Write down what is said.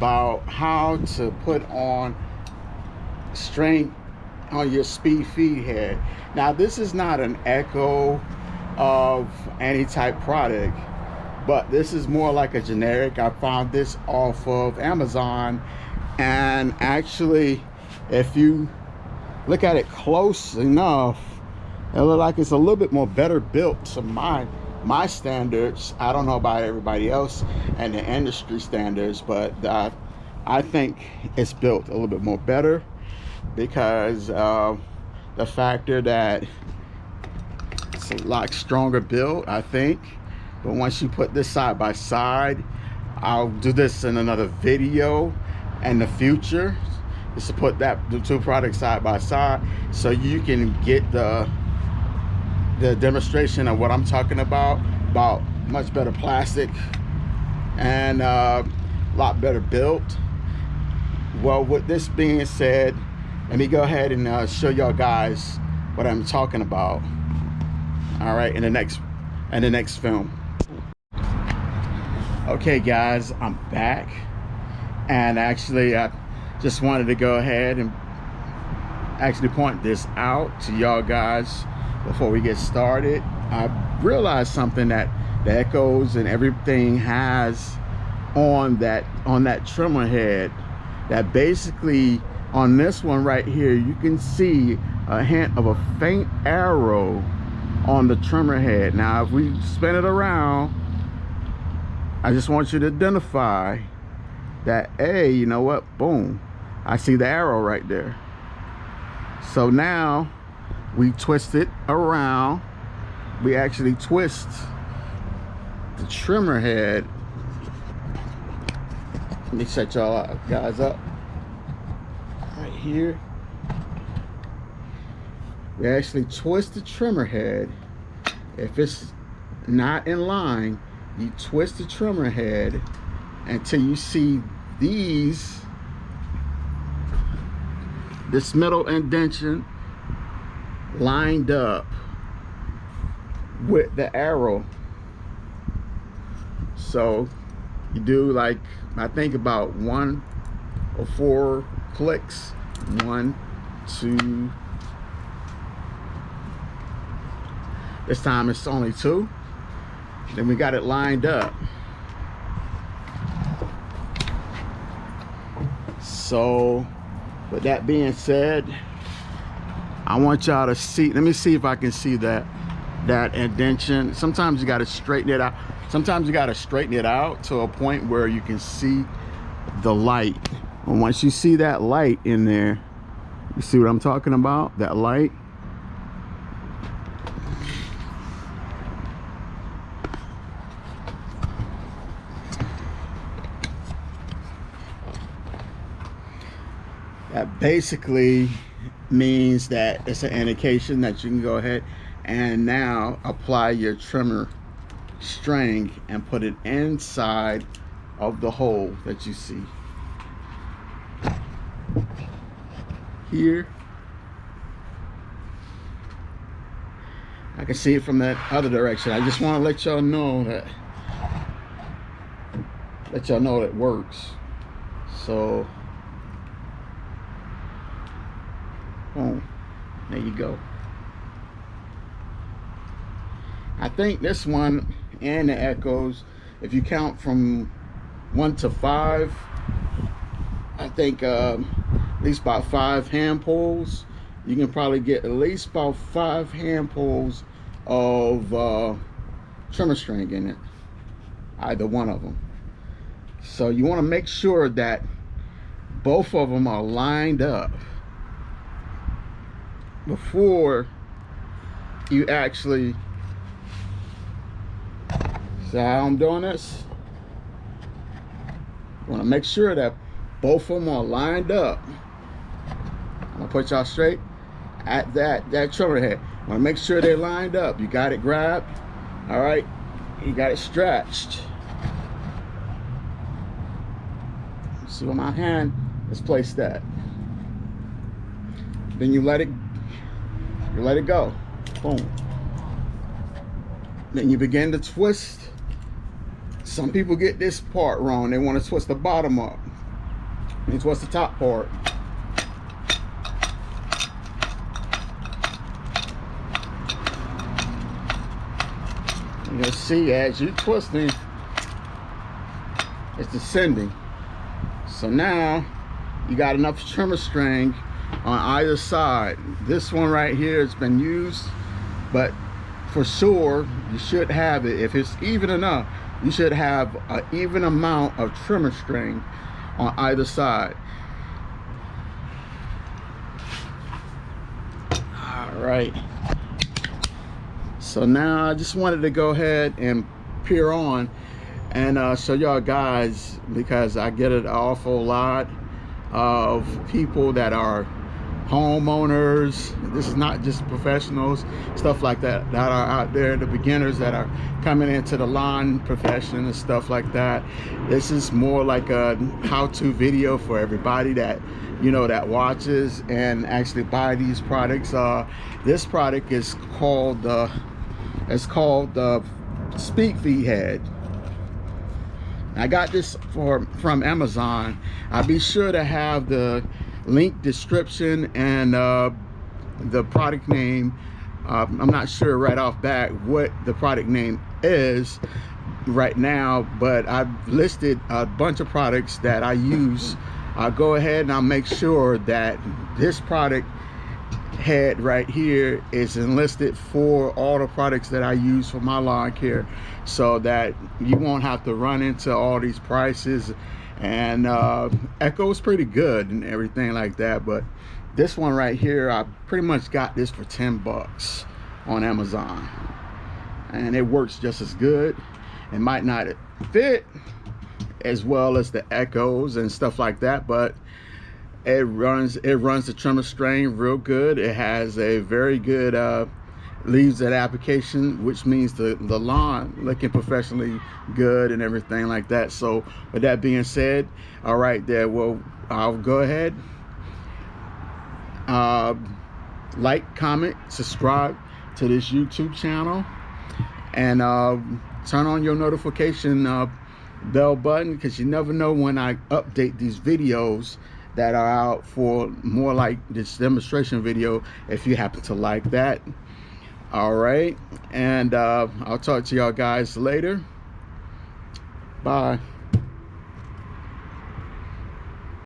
about how to put on strength on your speed feed head. Now this is not an echo of any type product, but this is more like a generic. I found this off of Amazon, and actually if you look at it close enough, it looks like it's a little bit more better built to my standards. I don't know about everybody else and the industry standards, but I think it's built a little bit more better because of the factor that it's a lot stronger build, I think. But once you put this side by side, I'll do this in another video in the future, is to put the two products side by side so you can get the demonstration of what I'm talking about much better plastic and a lot better built. Well, with this being said, let me go ahead and show y'all guys what I'm talking about. All right, in the next film. Okay guys, I'm back, and actually I just wanted to go ahead and actually point this out to y'all guys before we get started. I realized something that the echoes and everything has on that trimmer head, that basically on this one right here you can see a hint of a faint arrow on the trimmer head. Now if we spin it around, I just want you to identify that, hey, you know what, boom, I see the arrow right there. So now we twist it around. We actually twist the trimmer head. Let me set y'all guys up right here. We actually twist the trimmer head. If it's not in line, you twist the trimmer head until you see this middle indentation lined up with the arrow. So you do, like, I think about 1 or 4 clicks. 1, 2. This time it's only 2. Then we got it lined up. So with that being said, I want y'all to see, let me see if I can see that indentation. Sometimes you got to straighten it out. Sometimes you got to straighten it out to a point where you can see the light. And once you see that light in there, you see what I'm talking about? That light. That basically means that it's an indication that you can go ahead and now apply your trimmer string and put it inside of the hole that you see here. I can see it from that other direction. I just want to let y'all know that it works. So boom, there you go. I think this one and the echoes, if you count from 1 to 5, I think at least about 5 hand pulls. You can probably get at least about 5 hand pulls of trimmer string in it, either one of them. So you want to make sure that both of them are lined up before you actually. See how I'm doing this? You want to make sure that both of them are lined up. I'm gonna put y'all straight at that trimmer head. I want to make sure they're lined up. You got it grabbed. All right, you got it stretched. See where my hand is placed at. Then you let it go. Boom. Then you begin to twist. Some people get this part wrong. They want to twist the bottom up. This was the top part. You'll see as you're twisting, it's descending. So now you got enough trimmer string on either side. This one right here has been used, but for sure you should have it. If it's even enough, you should have an even amount of trimmer string on either side. All right, so now I just wanted to go ahead and peer on and show y'all guys, because I get an awful lot of people that are homeowners. This is not just professionals, stuff like that, that are out there, the beginners that are coming into the lawn profession and stuff like that. This is more like a how-to video for everybody that, you know, that watches and actually buy these products. This product is called the Speak Feed Head. I got this from Amazon. I'll be sure to have the link description and the product name. I'm not sure right off bat what the product name is right now, but I've listed a bunch of products that I use. I'll go ahead and I'll make sure that this product head right here is enlisted for all the products that I use for my lawn care, so that you won't have to run into all these prices. And Echo is pretty good and everything like that, but this one right here, I pretty much got this for 10 bucks on Amazon, and it works just as good. It might not fit as well as the Echoes and stuff like that, but it runs the trimmer string real good. It has a very good leaves at application, which means the lawn looking professionally good and everything like that. So with that being said, all right there, well, I'll go ahead, like, comment, subscribe to this YouTube channel, and turn on your notification bell button, because you never know when I update these videos that are out for more like this demonstration video, if you happen to like that. All right, and I'll talk to y'all guys later. Bye.